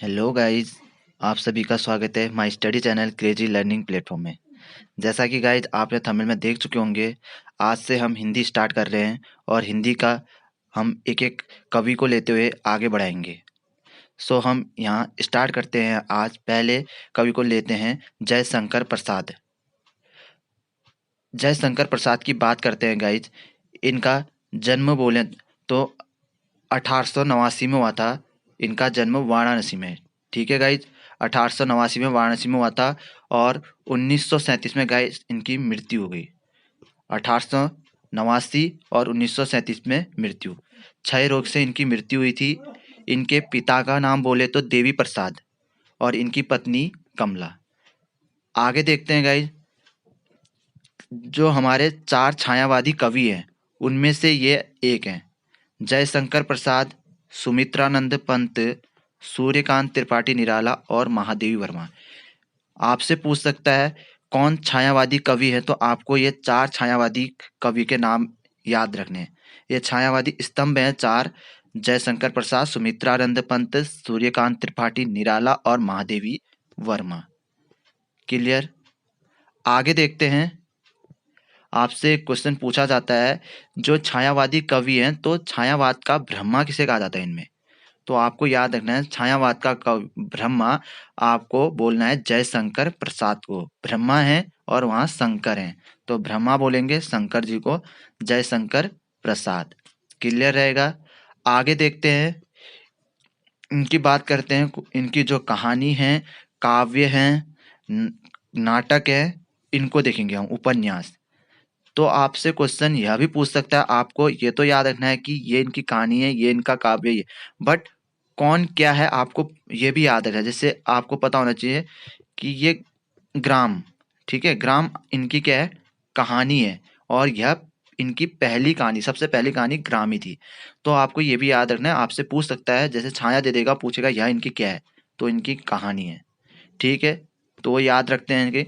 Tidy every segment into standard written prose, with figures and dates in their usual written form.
Hello guys. आप सभी का स्वागत है my study channel crazy learning platform में। जैसा कि गाइस आपने थंबनेल में देख चुके होंगे, आज से हम हिंदी स्टार्ट कर रहे हैं और हिंदी का हम एक एक कवि को लेते हुए आगे बढ़ाएंगे। सो हम यहाँ स्टार्ट करते हैं। आज पहले कवि को लेते हैं जयशंकर प्रसाद। जयशंकर प्रसाद की बात करते हैं गाइज। इनका जन्म बोले तो 1889 में हुआ था। इनका जन्म वाराणसी में, ठीक है गाइज। 1889 में वाराणसी में हुआ था और 1937 में गाइज इनकी मृत्यु हो गई। 1889 और 1937 में मृत्यु। क्षय रोग से इनकी मृत्यु हुई थी। इनके पिता का नाम बोले तो देवी प्रसाद और इनकी पत्नी कमला। आगे देखते हैं गाइज। जो हमारे चार छायावादी कवि हैं उनमें से ये एक हैं। जयशंकर प्रसाद, सुमित्रानंद पंत, सूर्यकांत त्रिपाठी निराला और महादेवी वर्मा। आपसे पूछ सकता है कौन छायावादी कवि है, तो आपको ये चार छायावादी कवि के नाम याद रखने हैं। ये छायावादी स्तंभ हैं चार: जयशंकर प्रसाद, सुमित्रानंद पंत, सूर्यकांत त्रिपाठी निराला और महादेवी वर्मा। क्लियर। आगे देखते हैं। आपसे एक क्वेश्चन पूछा जाता है, जो छायावादी कवि हैं तो छायावाद का ब्रह्मा किसे कहा जाता है इनमें? तो आपको याद रखना है छायावाद का ब्रह्मा आपको बोलना है जयशंकर प्रसाद को। ब्रह्मा है और वहाँ शंकर हैं, तो ब्रह्मा बोलेंगे शंकर जी को, जयशंकर प्रसाद। क्लियर रहेगा। आगे देखते हैं। इनकी बात करते हैं। इनकी जो कहानी है, काव्य है, नाटक है, इनको देखेंगे हम, उपन्यास। तो आपसे क्वेश्चन यह भी पूछ सकता है, आपको ये तो याद रखना है कि ये इनकी कहानी है, ये इनका काव्य है, बट कौन क्या है आपको ये भी याद रखना है। जैसे आपको पता होना चाहिए कि ये ग्राम, ठीक है, ग्राम इनकी क्या है, कहानी है, और यह इनकी पहली कहानी, सबसे पहली कहानी ग्राम ही थी। तो आपको ये भी याद रखना है। आपसे पूछ सकता है, जैसे छाया दे देगा, पूछेगा यह इनकी क्या है, तो इनकी कहानी है, ठीक है। तो वो याद रखते हैं इनकी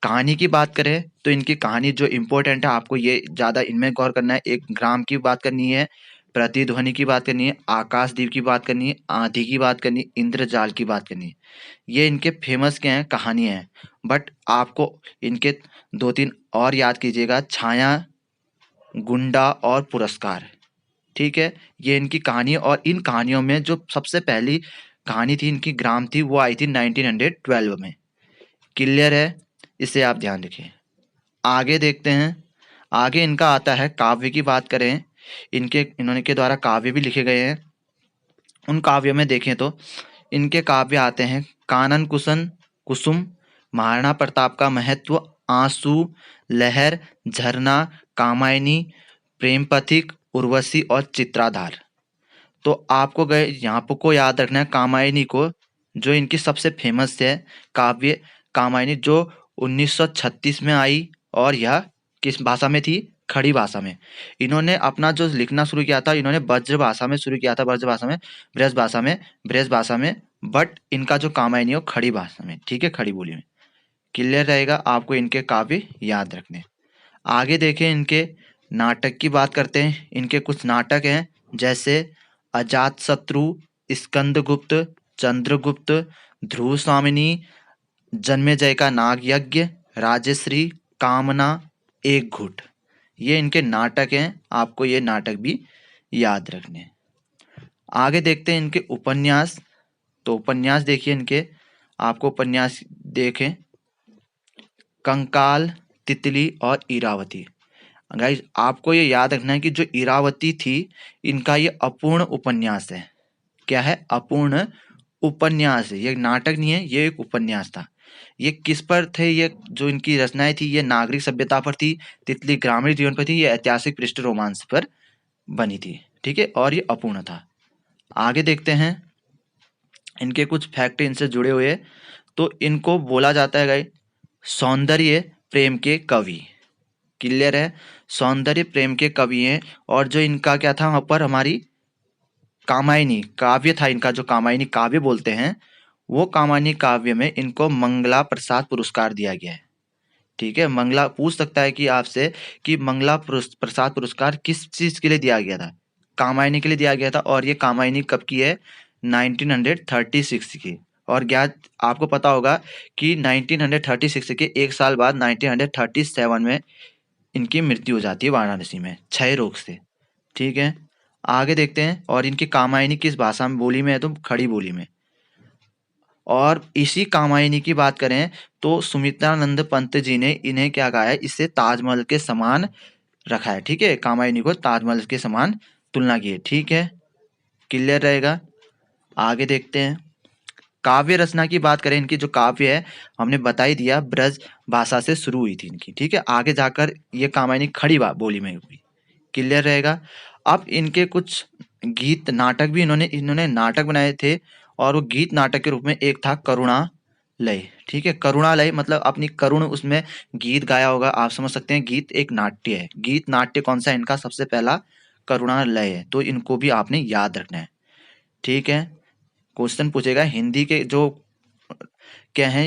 कहानी की बात करें तो इनकी कहानी जो इम्पोर्टेंट है, आपको ये ज़्यादा इनमें गौर करना है। एक ग्राम की बात करनी है, प्रतिध्वनि की बात करनी है, आकाशदीप की बात करनी है, आंधी की बात करनी है, इंद्रजाल की बात करनी है। ये इनके फेमस क्या हैं, कहानियाँ हैं। बट आपको इनके दो तीन और याद कीजिएगा: छाया, गुंडा और पुरस्कार, ठीक है। ये इनकी कहानी है और इन कहानियों में जो सबसे पहली कहानी थी इनकी ग्राम थी, वो आई थी 1912 में। क्लियर है, इसे आप ध्यान रखिए। आगे देखते हैं। आगे इनका आता है काव्य की बात करें, इन्होंने के द्वारा काव्य भी लिखे गए हैं। उन काव्यों में देखें तो इनके काव्य आते हैं कानन कुसन कुसुम, महाराणा प्रताप का महत्व, आंसू, लहर, झरना, कामायनी, प्रेम पथिक, उर्वशी और चित्राधार। तो आपको गए यहाँ पर को याद रखना है कामायनी को, जो इनकी सबसे फेमस है काव्य कामायनी, जो 1936 में आई। और यह किस भाषा में थी, खड़ी भाषा में। इन्होंने अपना जो लिखना शुरू किया था, इन्होंने ब्रज भाषा में शुरू किया था, ब्रज भाषा में, ब्रज भाषा में। बट इनका जो कामायनी है वो खड़ी भाषा में, ठीक है, खड़ी बोली में। क्लियर रहेगा। आपको इनके काव्य याद रखने। आगे देखें, इनके नाटक की बात करते हैं। इनके कुछ नाटक हैं, जैसे अजातशत्रु, स्कंदगुप्त, चंद्रगुप्त, ध्रुव स्वामिनी, जन्मेजय का नाग यज्ञ, राजश्री, कामना, एक घुट। ये इनके नाटक हैं, आपको ये नाटक भी याद रखने हैं। आगे देखते हैं इनके उपन्यास। तो उपन्यास देखिए इनके, आपको उपन्यास देखें कंकाल, तितली और इरावती। गाइस आपको ये याद रखना है कि जो इरावती थी, इनका ये अपूर्ण उपन्यास है। क्या है, अपूर्ण उपन्यास है। ये नाटक नहीं है, ये एक उपन्यास था। ये किस पर थे, ये जो इनकी रचनाएं थी, ये नागरिक सभ्यता पर थी, तितली ग्रामीण जीवन पर थी, ये ऐतिहासिक पृष्ठ रोमांस पर बनी थी, ठीक है, और ये अपूर्ण था। आगे देखते हैं इनके कुछ फैक्ट इनसे जुड़े हुए। तो इनको बोला जाता है गाइस सौंदर्य प्रेम के कवि। क्लियर है, सौंदर्य प्रेम के कवि हैं। और जो इनका क्या था वहां पर, हमारी कामायनी काव्य था इनका, जो कामायनी काव्य बोलते हैं, वो कामायनी काव्य में इनको मंगला प्रसाद पुरस्कार दिया गया है, ठीक है। मंगला पूछ सकता है कि आपसे कि मंगला प्रसाद पुरस्कार किस चीज के लिए दिया गया था? कामायनी के लिए दिया गया था। और ये कामायनी कब की है? 1936 की। और ज्ञात आपको पता होगा कि 1936 के एक साल बाद 1937 में इनकी मृत्यु हो जाती है वाराणसी में क्षय रोग से। ठीक है, आगे देखते हैं। और इनकी कामायनी किस भाषा में बोली में है? तो खड़ी बोली में। और इसी कामायनी की बात करें तो सुमित्रानंद पंत जी ने इन्हें क्या कहा है? इसे ताजमहल के समान रखा है। ठीक है, कामायनी को ताजमहल के समान तुलना की है। ठीक है, क्लियर रहेगा। आगे देखते हैं। काव्य रचना की बात करें, इनकी जो काव्य है हमने बता ही दिया, ब्रज भाषा से शुरू हुई थी इनकी। ठीक है, आगे जाकर ये कामायनी खड़ी बोली में हुई। क्लियर रहेगा। अब इनके कुछ गीत नाटक भी इन्होंने नाटक बनाए थे। और वो गीत नाटक के रूप में एक था करुणालय। ठीक है, करुणालय मतलब अपनी करुण उसमें गीत गाया होगा, आप समझ सकते हैं। गीत एक नाट्य है। गीत नाट्य कौन सा है इनका? सबसे पहला करुणालय है। तो इनको भी आपने याद रखना है। ठीक है, क्वेश्चन पूछेगा हिंदी के जो क्या है,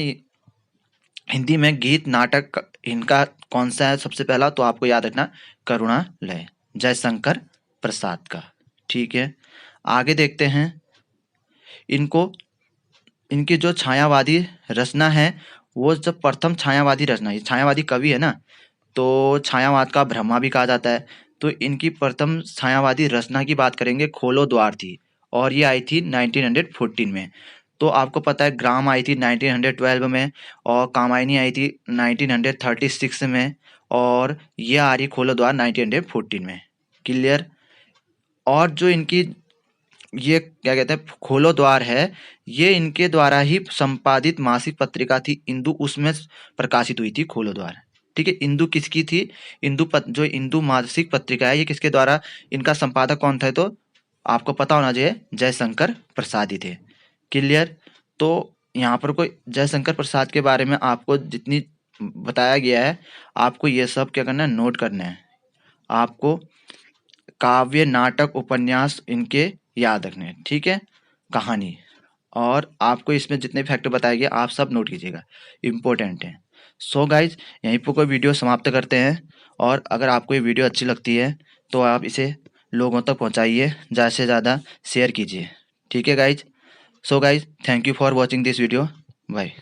हिंदी में गीत नाटक इनका कौन सा है सबसे पहला? तो आपको याद रखना करुणालय, जयशंकर प्रसाद का। ठीक है, आगे देखते हैं। इनको इनकी जो छायावादी रचना है, वो जब प्रथम छायावादी रचना, ये छायावादी कवि है ना, तो छायावाद का ब्रह्मा भी कहा जाता है। तो इनकी प्रथम छायावादी रचना की बात करेंगे, खोलो द्वार थी। और ये आई थी 1914 में। तो आपको पता है ग्राम आई थी 1912 में, और कामायनी आई थी 1936 में, और ये आ रही खोलो द्वार 1914 में। क्लियर। और जो इनकी ये क्या कहते हैं खोलो द्वार है, ये इनके द्वारा ही संपादित मासिक पत्रिका थी इंदु, उसमें प्रकाशित हुई थी खोलो द्वार। ठीक है, इंदु किसकी थी? जो इंदु मासिक पत्रिका है, ये किसके द्वारा, इनका संपादक कौन था? तो आपको पता होना चाहिए, जयशंकर प्रसाद ही थे। क्लियर। तो यहाँ पर कोई जयशंकर प्रसाद के बारे में आपको जितनी बताया गया है, आपको ये सब क्या करना है? नोट करना है। आपको काव्य नाटक उपन्यास इनके याद रखने हैं। ठीक है, कहानी। और आपको इसमें जितने फैक्ट बताए गए आप सब नोट कीजिएगा, इम्पोर्टेंट है। सो गाइज, यहीं पर कोई वीडियो समाप्त करते हैं। और अगर आपको ये वीडियो अच्छी लगती है तो आप इसे लोगों तक पहुंचाइए, ज़्यादा से ज़्यादा शेयर कीजिए। ठीक है guys. So guys, thank you for watching this video. Bye.